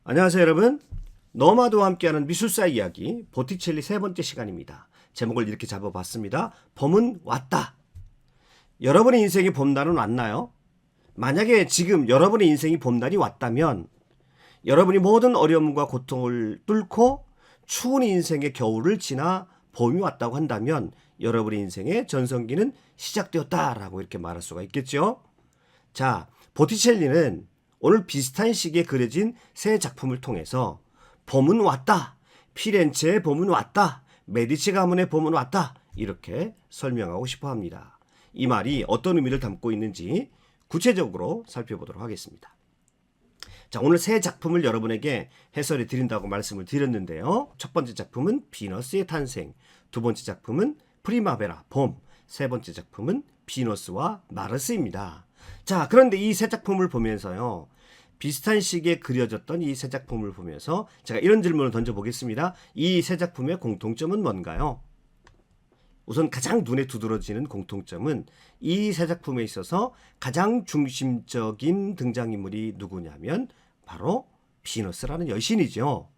안녕하세요 여러분. 너마도와 함께하는 미술사 이야기 보티첼리 세 번째 시간입니다. 제목을 이렇게 잡아봤습니다. 봄은 왔다. 여러분의 인생에 봄날은 왔나요? 만약에 지금 여러분의 인생이 봄날이 왔다면 여러분이 모든 어려움과 고통을 뚫고 추운 인생의 겨울을 지나 봄이 왔다고 한다면 여러분의 인생의 전성기는 시작되었다라고 이렇게 말할 수가 있겠죠. 자, 보티첼리는 오늘 비슷한 시기에 그려진 세 작품을 통해서 봄은 왔다, 피렌체의 봄은 왔다, 메디치 가문의 봄은 왔다 이렇게 설명하고 싶어 합니다. 이 말이 어떤 의미를 담고 있는지 구체적으로 살펴보도록 하겠습니다. 자, 오늘 세 작품을 여러분에게 해설해 드린다고 말씀을 드렸는데요. 첫 번째 작품은 비너스의 탄생, 두 번째 작품은 프리마베라, 봄, 세 번째 작품은 비너스와 마르스입니다. 자, 그런데 이 세 작품을 보면서요. 비슷한 시기에 그려졌던 이 세 작품을 보면서 제가 이런 질문을 던져보겠습니다. 이 세 작품의 공통점은 뭔가요? 우선 가장 눈에 두드러지는 공통점은 이 세 작품에 있어서 가장 중심적인 등장인물이 누구냐면 바로 비너스라는 여신이죠.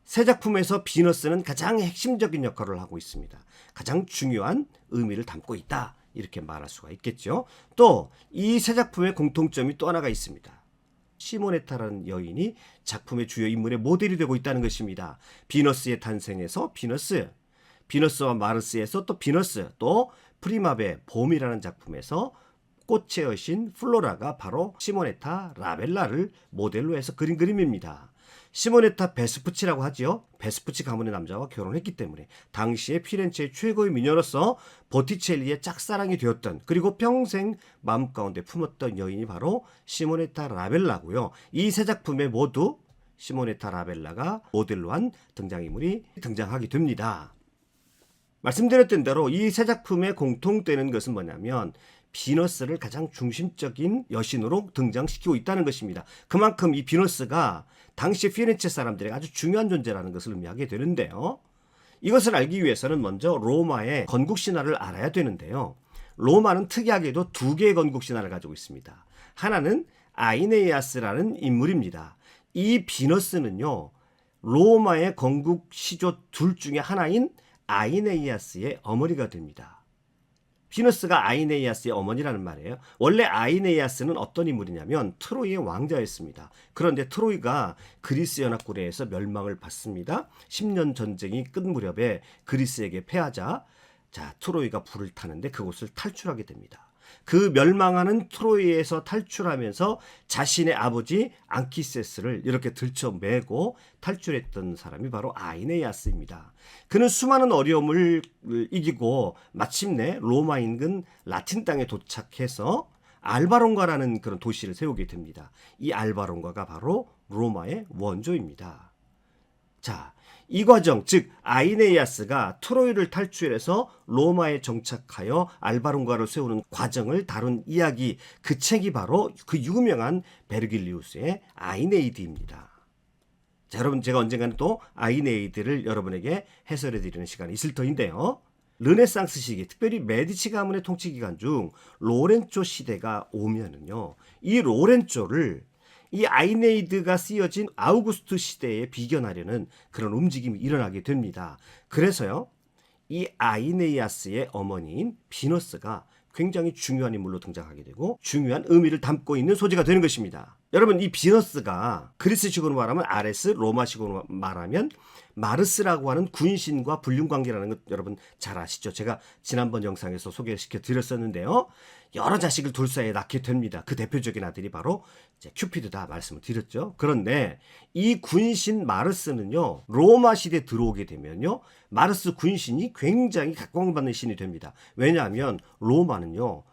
세 작품에서 비너스는 가장 핵심적인 역할을 하고 있습니다. 가장 중요한 의미를 담고 있다. 이렇게 말할 수가 있겠죠. 또 이 세 작품의 공통점이 또 하나가 있습니다. 시모네타라는 여인이 작품의 주요 인물의 모델이 되고 있다는 것입니다. 비너스의 탄생에서 비너스, 비너스와 마르스에서 또 비너스, 또 프리마베, 봄이라는 작품에서 꽃의 여신 플로라가 바로 시모네타 라벨라를 모델로 해서 그린 그림입니다. 시모네타 베스푸치라고 하지요. 베스푸치 가문의 남자와 결혼했기 때문에 당시에 피렌체의 최고의 미녀로서 보티첼리의 짝사랑이 되었던, 그리고 평생 마음 가운데 품었던 여인이 바로 시모네타 라벨라고요. 이 세 작품에 모두 시모네타 라벨라가 모델로 한 등장인물이 등장하게 됩니다. 말씀드렸던 대로 이 세 작품의 공통되는 것은 뭐냐면 비너스를 가장 중심적인 여신으로 등장시키고 있다는 것입니다. 그만큼 이 비너스가 당시 피렌체 사람들에게 아주 중요한 존재라는 것을 의미하게 되는데요. 이것을 알기 위해서는 먼저 로마의 건국 신화를 알아야 되는데요. 로마는 특이하게도 두 개의 건국 신화를 가지고 있습니다. 하나는 아이네이아스라는 인물입니다. 이 비너스는요, 로마의 건국 시조 둘 중에 하나인 아이네이아스의 어머니가 됩니다. 비너스가 아이네이아스의 어머니라는 말이에요. 원래 아이네이아스는 어떤 인물이냐면 트로이의 왕자였습니다. 그런데 트로이가 그리스 연합군에서 멸망을 받습니다. 10년 전쟁이 끝 무렵에 그리스에게 패하자 트로이가 불을 타는데 그곳을 탈출하게 됩니다. 그 멸망하는 트로이에서 탈출하면서 자신의 아버지 앙키세스를 이렇게 들쳐매고 탈출했던 사람이 바로 아이네이아스입니다. 그는 수많은 어려움을 이기고 마침내 로마 인근 라틴 땅에 도착해서 알바론가라는 그런 도시를 세우게 됩니다. 이 알바론가가 바로 로마의 원조입니다. 자, 이 과정, 즉 아이네이아스가 트로이를 탈출해서 로마에 정착하여 알바론가를 세우는 과정을 다룬 이야기, 그 책이 바로 그 유명한 베르길리우스의 아이네이드입니다. 자, 여러분, 제가 언젠가는 또 아이네이드를 여러분에게 해설해 드리는 시간이 있을 터인데요. 르네상스 시기, 특별히 메디치 가문의 통치 기간 중 로렌조 시대가 오면은요, 이 로렌조를 이 아이네이드가 쓰여진 아우구스투 시대에 비견하려는 그런 움직임이 일어나게 됩니다. 그래서요, 이 아이네이아스의 어머니인 비너스가 굉장히 중요한 인물로 등장하게 되고 중요한 의미를 담고 있는 소재가 되는 것입니다. 여러분, 이 비너스가 그리스식으로 말하면 아레스, 로마식으로 말하면 마르스라고 하는 군신과 불륜관계라는 것 여러분 잘 아시죠? 제가 지난번 영상에서 소개시켜 드렸었는데요. 여러 자식을 둘사이에 낳게 됩니다. 그 대표적인 아들이 바로 큐피드다 말씀을 드렸죠. 그런데 이 군신 마르스는요, 로마 시대에 들어오게 되면요, 마르스 군신이 굉장히 각광받는 신이 됩니다. 왜냐하면 로마는요,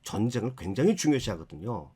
전쟁을 굉장히 중요시하거든요.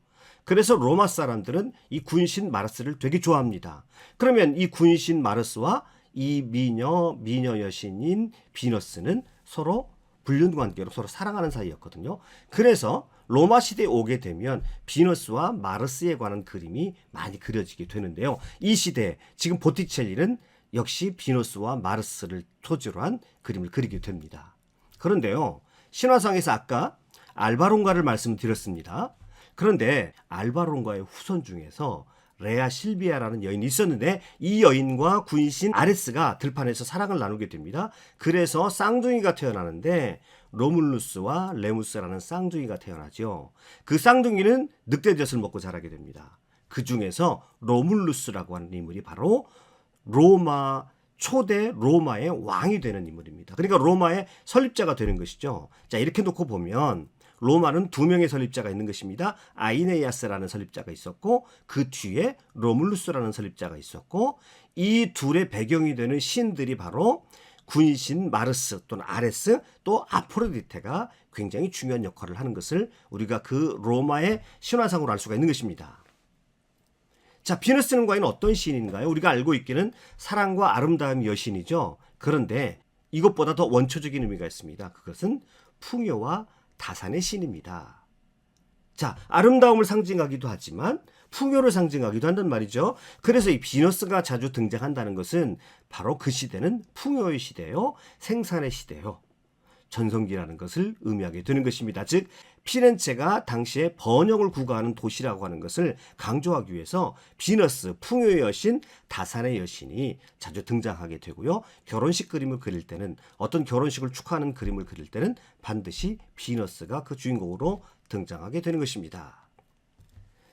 그래서 로마 사람들은 이 군신 마르스를 되게 좋아합니다. 그러면 이 군신 마르스와 이 미녀 여신인 비너스는 서로 불륜관계로 서로 사랑하는 사이였거든요. 그래서 로마 시대에 오게 되면 비너스와 마르스에 관한 그림이 많이 그려지게 되는데요. 이 시대에 지금 보티첼리는 역시 비너스와 마르스를 토지로 한 그림을 그리게 됩니다. 그런데요, 신화상에서 아까 알바론가를 말씀드렸습니다. 그런데 알바론가의 후손 중에서 레아 실비아라는 여인이 있었는데 이 여인과 군신 아레스가 들판에서 사랑을 나누게 됩니다. 그래서 쌍둥이가 태어나는데 로물루스와 레무스라는 쌍둥이가 태어나죠. 그 쌍둥이는 늑대젖을 먹고 자라게 됩니다. 그 중에서 로물루스라고 하는 인물이 바로 로마 초대 로마의 왕이 되는 인물입니다. 그러니까 로마의 설립자가 되는 것이죠. 자, 이렇게 놓고 보면 로마는 두 명의 설립자가 있는 것입니다. 아이네이아스라는 설립자가 있었고 그 뒤에 로물루스라는 설립자가 있었고 이 둘의 배경이 되는 신들이 바로 군신 마르스 또는 아레스 또 아프로디테가 굉장히 중요한 역할을 하는 것을 우리가 그 로마의 신화상으로 알 수가 있는 것입니다. 자, 비너스는 과연 어떤 신인가요? 우리가 알고 있기는 사랑과 아름다움 여신이죠. 그런데 이것보다 더 원초적인 의미가 있습니다. 그것은 풍요와 다산의 신입니다. 자, 아름다움을 상징하기도 하지만 풍요를 상징하기도 한단 말이죠. 그래서 이 비너스가 자주 등장한다는 것은 바로 그 시대는 풍요의 시대요, 생산의 시대요, 전성기라는 것을 의미하게 되는 것입니다. 즉 피렌체가 당시에 번영을 구가하는 도시라고 하는 것을 강조하기 위해서 비너스, 풍요의 여신, 다산의 여신이 자주 등장하게 되고요. 결혼식 그림을 그릴 때는 어떤 결혼식을 축하하는 그림을 그릴 때는 반드시 비너스가 그 주인공으로 등장하게 되는 것입니다.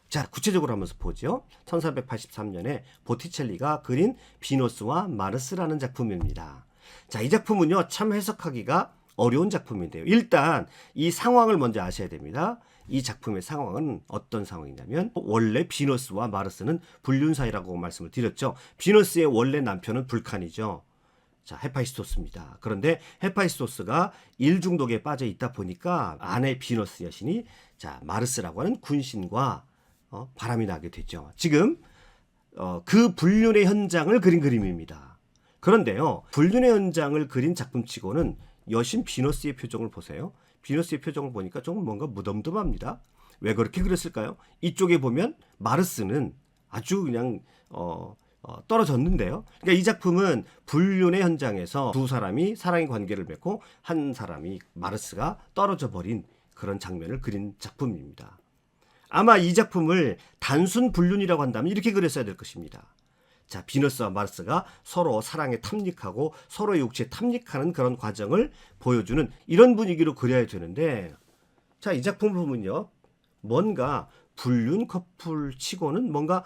자, 구체적으로 한번 보죠. 1483년에 보티첼리가 그린 비너스와 마르스라는 작품입니다. 자, 이 작품은요, 참 해석하기가 어려운 작품인데요. 일단 이 상황을 먼저 아셔야 됩니다. 이 작품의 상황은 어떤 상황이냐면 원래 비너스와 마르스는 불륜 사이라고 말씀을 드렸죠. 비너스의 원래 남편은 불칸이죠. 자, 헤파이스토스입니다. 그런데 헤파이스토스가 일 중독에 빠져 있다 보니까 아내 비너스 여신이 자, 마르스라고 하는 군신과 바람이 나게 되죠. 지금 그 불륜의 현장을 그린 그림입니다. 그런데요, 불륜의 현장을 그린 작품치고는 여신 비너스의 표정을 보세요. 비너스의 표정을 보니까 조금 뭔가 무덤덤합니다. 왜 그렇게 그랬을까요? 이쪽에 보면 마르스는 아주 그냥 떨어졌는데요. 그러니까 이 작품은 불륜의 현장에서 두 사람이 사랑의 관계를 맺고 한 사람이 마르스가 떨어져 버린 그런 장면을 그린 작품입니다. 아마 이 작품을 단순 불륜이라고 한다면 이렇게 그렸어야 될 것입니다. 자, 비너스와 마르스가 서로 사랑에 탐닉하고 서로의 육체에 탐닉하는 그런 과정을 보여주는 이런 분위기로 그려야 되는데, 자, 이 작품을 보면요, 뭔가 불륜 커플 치고는 뭔가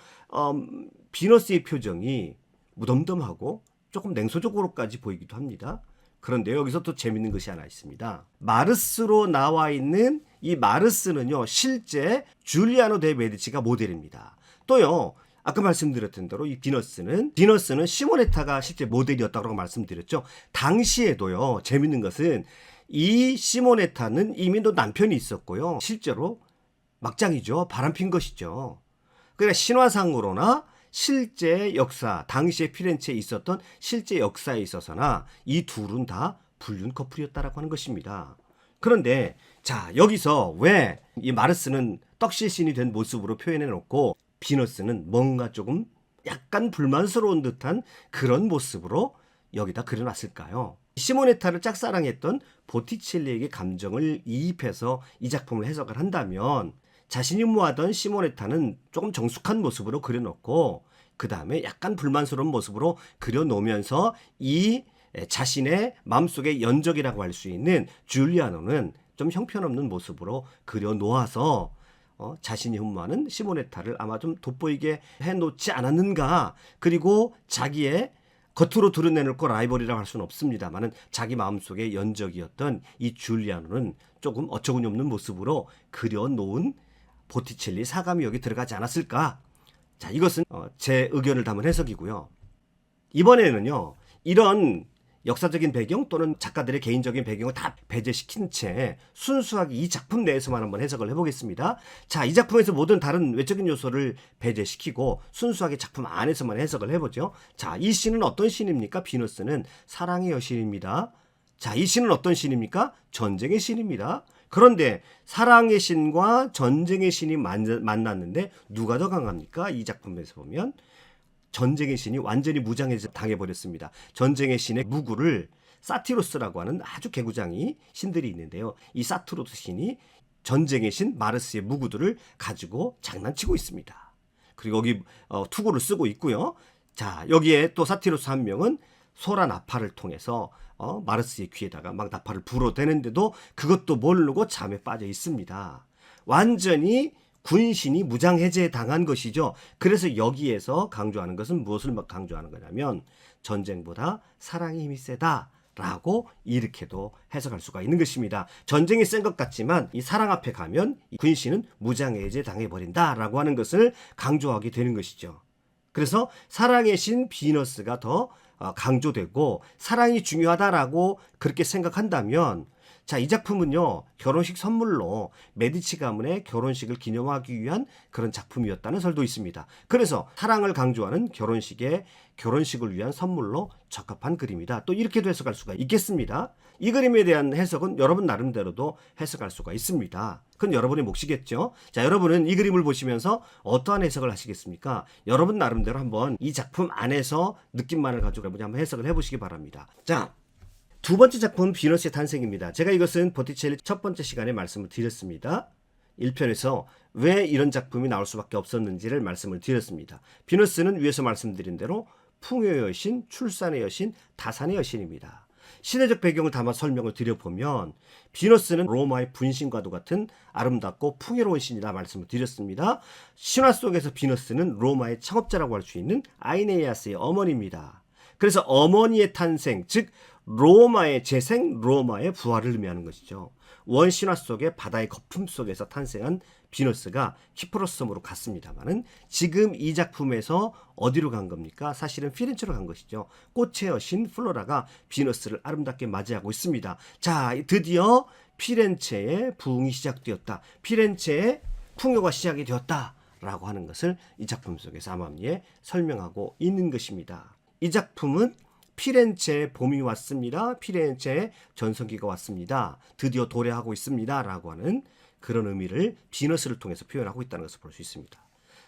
비너스의 표정이 무덤덤하고 조금 냉소적으로까지 보이기도 합니다. 그런데 여기서 또 재밌는 것이 하나 있습니다. 마르스로 나와 있는 이 마르스는요, 실제 줄리아노 데 메디치가 모델입니다. 또요, 아까 말씀드렸던 대로 이 비너스는 시모네타가 실제 모델이었다고 말씀드렸죠. 당시에도요, 재밌는 것은 이 시모네타는 이미 또 남편이 있었고요. 실제로 막장이죠. 바람핀 것이죠. 그러니까 신화상으로나 실제 역사, 당시에 피렌체에 있었던 실제 역사에 있어서나 이 둘은 다 불륜 커플이었다라고 하는 것입니다. 그런데 자, 여기서 왜 이 마르스는 떡실신이 된 모습으로 표현해 놓고 비너스는 뭔가 조금 약간 불만스러운 듯한 그런 모습으로 여기다 그려놨을까요? 시모네타를 짝사랑했던 보티첼리에게 감정을 이입해서 이 작품을 해석을 한다면 자신이 모하던 시모네타는 조금 정숙한 모습으로 그려놓고 그 다음에 약간 불만스러운 모습으로 그려놓으면서 이 자신의 마음속의 연적이라고 할 수 있는 줄리아노는 좀 형편없는 모습으로 그려놓아서 자신이 흠모하는 시모네타를 아마 좀 돋보이게 해놓지 않았는가. 그리고 자기의 겉으로 드러내놓고 라이벌이라고 할 수는 없습니다만은 자기 마음속의 연적이었던 이 줄리아노는 조금 어처구니 없는 모습으로 그려놓은 보티첼리 사감이 여기 들어가지 않았을까. 자, 이것은 제 의견을 담은 해석이고요. 이번에는요, 이런 역사적인 배경 또는 작가들의 개인적인 배경을 다 배제시킨 채 순수하게 이 작품 내에서만 한번 해석을 해보겠습니다. 자, 이 작품에서 모든 다른 외적인 요소를 배제시키고 순수하게 작품 안에서만 해석을 해보죠. 자, 이 신은 어떤 신입니까? 비너스는 사랑의 여신입니다. 자, 이 신은 어떤 신입니까? 전쟁의 신입니다. 그런데 사랑의 신과 전쟁의 신이 만났는데 누가 더 강합니까? 이 작품에서 보면 전쟁의 신이 완전히 무장해서 당해버렸습니다. 전쟁의 신의 무구를 사티로스라고 하는 아주 개구장이 신들이 있는데요. 이 사티로스 신이 전쟁의 신 마르스의 무구들을 가지고 장난치고 있습니다. 그리고 여기 투구를 쓰고 있고요. 자, 여기에 또 사티로스 한 명은 소라 나팔을 통해서 마르스의 귀에다가 막 나팔을 불어대는데도 그것도 모르고 잠에 빠져 있습니다. 완전히 군신이 무장해제 당한 것이죠. 그래서 여기에서 강조하는 것은 무엇을 강조하는 거냐면 전쟁보다 사랑의 힘이 세다라고 이렇게도 해석할 수가 있는 것입니다. 전쟁이 센 것 같지만 이 사랑 앞에 가면 이 군신은 무장해제 당해버린다라고 하는 것을 강조하게 되는 것이죠. 그래서 사랑의 신 비너스가 더 강조되고 사랑이 중요하다라고 그렇게 생각한다면 자, 이 작품은요, 결혼식 선물로 메디치 가문의 결혼식을 기념하기 위한 그런 작품이었다는 설도 있습니다. 그래서 사랑을 강조하는 결혼식을 위한 선물로 적합한 그림이다. 또 이렇게도 해석할 수가 있겠습니다. 이 그림에 대한 해석은 여러분 나름대로도 해석할 수가 있습니다. 그건 여러분의 몫이겠죠. 자, 여러분은 이 그림을 보시면서 어떠한 해석을 하시겠습니까? 여러분 나름대로 한번 이 작품 안에서 느낌만을 가지고 한번 해석을 해보시기 바랍니다. 자, 두 번째 작품 비너스의 탄생입니다. 제가 이것은 보티첼리 첫 번째 시간에 말씀을 드렸습니다. 1편에서 왜 이런 작품이 나올 수밖에 없었는지를 말씀을 드렸습니다. 비너스는 위에서 말씀드린 대로 풍요의 여신, 출산의 여신, 다산의 여신입니다. 시대적 배경을 담아 설명을 드려보면 비너스는 로마의 분신과도 같은 아름답고 풍요로운 신이라 말씀을 드렸습니다. 신화 속에서 비너스는 로마의 창업자라고 할 수 있는 아이네이아스의 어머니입니다. 그래서 어머니의 탄생, 즉 로마의 재생, 로마의 부활을 의미하는 것이죠. 원신화 속의 바다의 거품 속에서 탄생한 비너스가 키프로스 섬으로 갔습니다만은 지금 이 작품에서 어디로 간 겁니까? 사실은 피렌체로 간 것이죠. 꽃의 여신 플로라가 비너스를 아름답게 맞이하고 있습니다. 자, 드디어 피렌체의 부흥이 시작되었다. 피렌체의 풍요가 시작이 되었다라고 하는 것을 이 작품 속에서 암암리에 설명하고 있는 것입니다. 이 작품은 피렌체의 봄이 왔습니다. 피렌체의 전성기가 왔습니다. 드디어 도래하고 있습니다. 라고 하는 그런 의미를 비너스를 통해서 표현하고 있다는 것을 볼 수 있습니다.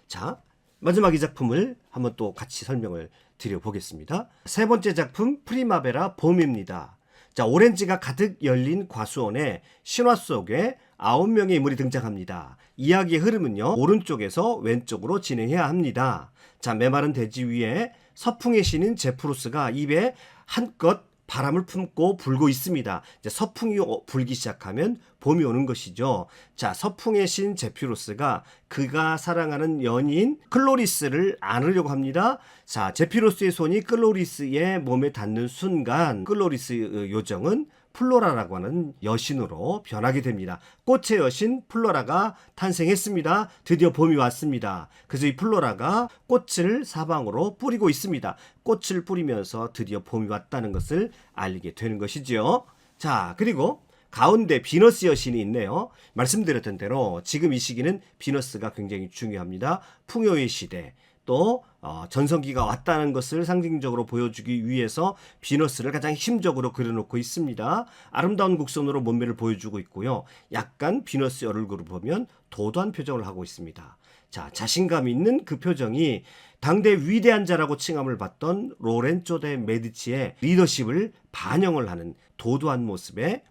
자, 마지막 이 작품을 한번 또 같이 설명을 드려보겠습니다. 세 번째 작품 프리마베라 봄입니다. 자, 오렌지가 가득 열린 과수원에 신화 속에 9명의 인물이 등장합니다. 이야기의 흐름은요, 오른쪽에서 왼쪽으로 진행해야 합니다. 자, 메마른 대지 위에 서풍의 신인 제프로스가 입에 한껏 바람을 품고 불고 있습니다. 이제 서풍이 불기 시작하면 봄이 오는 것이죠. 자, 서풍의 신 제피로스가 그가 사랑하는 연인 클로리스를 안으려고 합니다. 자, 제피로스의 손이 클로리스의 몸에 닿는 순간 클로리스 요정은 플로라라고 하는 여신으로 변하게 됩니다. 꽃의 여신 플로라가 탄생했습니다. 드디어 봄이 왔습니다. 그래서 이 플로라가 꽃을 사방으로 뿌리고 있습니다. 꽃을 뿌리면서 드디어 봄이 왔다는 것을 알게 되는 것이죠. 자, 그리고 가운데 비너스 여신이 있네요. 말씀드렸던 대로 지금 이 시기는 비너스가 굉장히 중요합니다. 풍요의 시대, 또 전성기가 왔다는 것을 상징적으로 보여주기 위해서 비너스를 가장 힘적으로 그려놓고 있습니다. 아름다운 곡선으로 몸매를 보여주고 있고요. 약간 비너스의 얼굴을 보면 도도한 표정을 하고 있습니다. 자, 자신감 있는 그 표정이 당대 위대한 자라고 칭함을 받던 로렌조 데 메디치의 리더십을 반영을 하는 도도한 모습의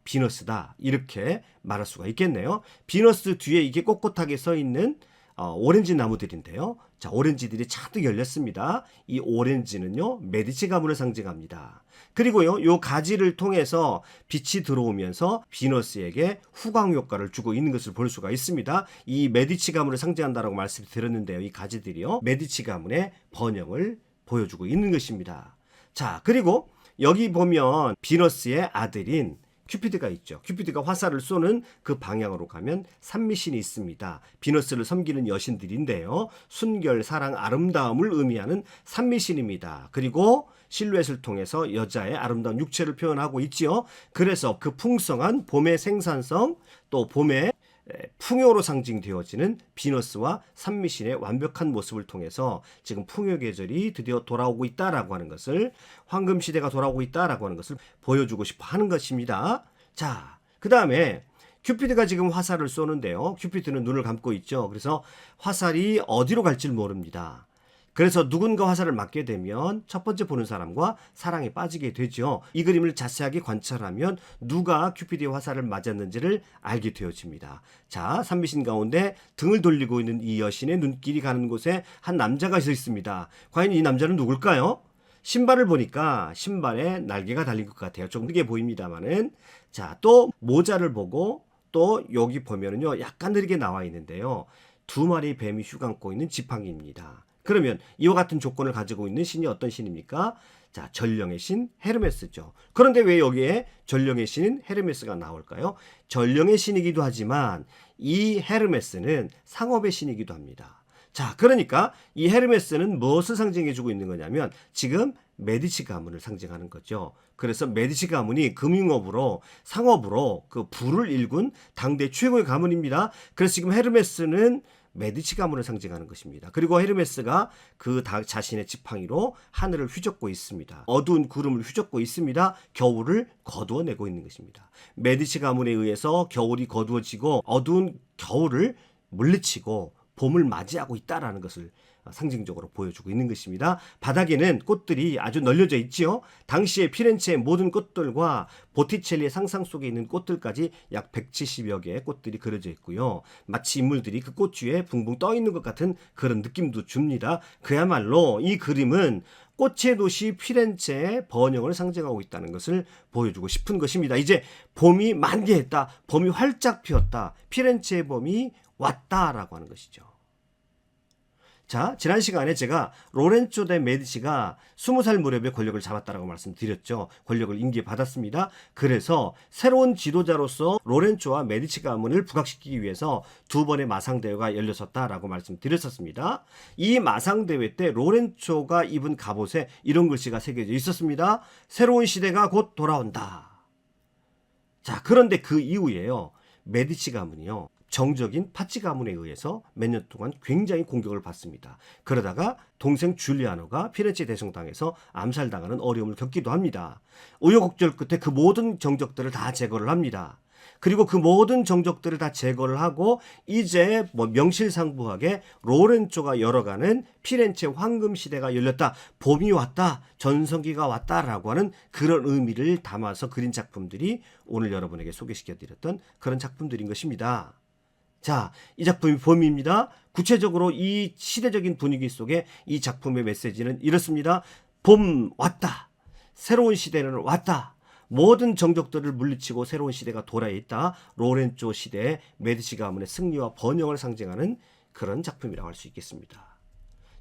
비너스다, 이렇게 말할 수가 있겠네요. 비너스 뒤에 이게 꼿꼿하게 서 있는 오렌지 나무들인데요. 자, 오렌지들이 차득 열렸습니다. 이 오렌지는요, 메디치 가문을 상징합니다. 그리고요, 요 가지를 통해서 빛이 들어오면서 비너스에게 후광 효과를 주고 있는 것을 볼 수가 있습니다. 이 메디치 가문을 상징한다라고 말씀드렸는데요. 이 가지들이요, 메디치 가문의 번영을 보여주고 있는 것입니다. 자, 그리고 여기 보면 비너스의 아들인 큐피드가 있죠. 큐피드가 화살을 쏘는 그 방향으로 가면 산미신이 있습니다. 비너스를 섬기는 여신들인데요. 순결, 사랑, 아름다움을 의미하는 산미신입니다. 그리고 실루엣을 통해서 여자의 아름다운 육체를 표현하고 있지요. 그래서 그 풍성한 봄의 생산성, 또 봄의 풍요로 상징되어지는 비너스와 산미신의 완벽한 모습을 통해서 지금 풍요 계절이 드디어 돌아오고 있다라고 하는 것을, 황금 시대가 돌아오고 있다라고 하는 것을 보여주고 싶어 하는 것입니다. 자, 그 다음에 큐피드가 지금 화살을 쏘는데요. 큐피드는 눈을 감고 있죠. 그래서 화살이 어디로 갈지 모릅니다. 그래서 누군가 화살을 맞게 되면 첫 번째 보는 사람과 사랑에 빠지게 되죠. 이 그림을 자세하게 관찰하면 누가 큐피드의 화살을 맞았는지를 알게 되어집니다. 자, 산미신 가운데 등을 돌리고 있는 이 여신의 눈길이 가는 곳에 한 남자가 서 있습니다. 과연 이 남자는 누굴까요? 신발을 보니까 신발에 날개가 달린 것 같아요. 좀 크게 보입니다만은. 자, 또 모자를 보고 또 여기 보면은요, 약간 느리게 나와 있는데요. 두 마리 뱀이 휘감고 있는 지팡이입니다. 그러면 이와 같은 조건을 가지고 있는 신이 어떤 신입니까? 자, 전령의 신 헤르메스죠. 그런데 왜 여기에 전령의 신인 헤르메스가 나올까요? 전령의 신이기도 하지만 이 헤르메스는 상업의 신이기도 합니다. 자, 그러니까 이 헤르메스는 무엇을 상징해주고 있는 거냐면 지금 메디치 가문을 상징하는 거죠. 그래서 메디치 가문이 금융업으로 상업으로 그 부를 일군 당대 최고의 가문입니다. 그래서 지금 헤르메스는 메디치 가문을 상징하는 것입니다. 그리고 헤르메스가 그 자신의 지팡이로 하늘을 휘젓고 있습니다. 어두운 구름을 휘젓고 있습니다. 겨울을 거두어내고 있는 것입니다. 메디치 가문에 의해서 겨울이 거두어지고 어두운 겨울을 물리치고 봄을 맞이하고 있다라는 것을 상징적으로 보여주고 있는 것입니다. 바닥에는 꽃들이 아주 널려져 있지요. 당시에 피렌체의 모든 꽃들과 보티첼리의 상상 속에 있는 꽃들까지 약 170여 개의 꽃들이 그려져 있고요. 마치 인물들이 그 꽃 위에 붕붕 떠 있는 것 같은 그런 느낌도 줍니다. 그야말로 이 그림은 꽃의 도시 피렌체의 번영을 상징하고 있다는 것을 보여주고 싶은 것입니다. 이제 봄이 만개했다. 봄이 활짝 피었다. 피렌체의 봄이 왔다라고 하는 것이죠. 자, 지난 시간에 제가 로렌조 데 메디치가 20살 무렵에 권력을 잡았다라고 말씀드렸죠. 권력을 인계받았습니다. 그래서 새로운 지도자로서 로렌조와 메디치 가문을 부각시키기 위해서 두 번의 마상대회가 열렸었다라고 말씀드렸었습니다. 이 마상대회 때 로렌조가 입은 갑옷에 이런 글씨가 새겨져 있었습니다. 새로운 시대가 곧 돌아온다. 자, 그런데 그 이후에요. 메디치 가문이요. 정적인 파치 가문에 의해서 몇 년 동안 굉장히 공격을 받습니다. 그러다가 동생 줄리아노가 피렌체 대성당에서 암살당하는 어려움을 겪기도 합니다. 우여곡절 끝에 그 모든 정적들을 다 제거를 합니다. 그리고 그 모든 정적들을 다 제거를 하고 이제 명실상부하게 로렌조가 열어가는 피렌체 황금 시대가 열렸다. 봄이 왔다. 전성기가 왔다라고 하는 그런 의미를 담아서 그린 작품들이 오늘 여러분에게 소개시켜드렸던 그런 작품들인 것입니다. 자, 이 작품이 봄입니다. 구체적으로 이 시대적인 분위기 속에 이 작품의 메시지는 이렇습니다. 봄 왔다. 새로운 시대는 왔다. 모든 정적들을 물리치고 새로운 시대가 돌아있다. 로렌조 시대의 메디치 가문의 승리와 번영을 상징하는 그런 작품이라고 할 수 있겠습니다.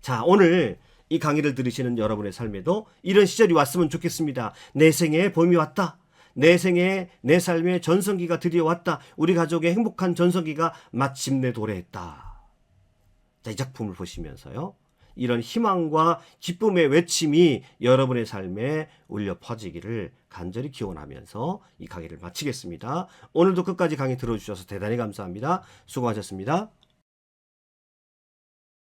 자, 오늘 이 강의를 들으시는 여러분의 삶에도 이런 시절이 왔으면 좋겠습니다. 내 생에 봄이 왔다. 내 생에 내 삶의 전성기가 드디어 왔다. 우리 가족의 행복한 전성기가 마침내 도래했다. 자, 이 작품을 보시면서요. 이런 희망과 기쁨의 외침이 여러분의 삶에 울려 퍼지기를 간절히 기원하면서 이 강의를 마치겠습니다. 오늘도 끝까지 강의 들어주셔서 대단히 감사합니다. 수고하셨습니다.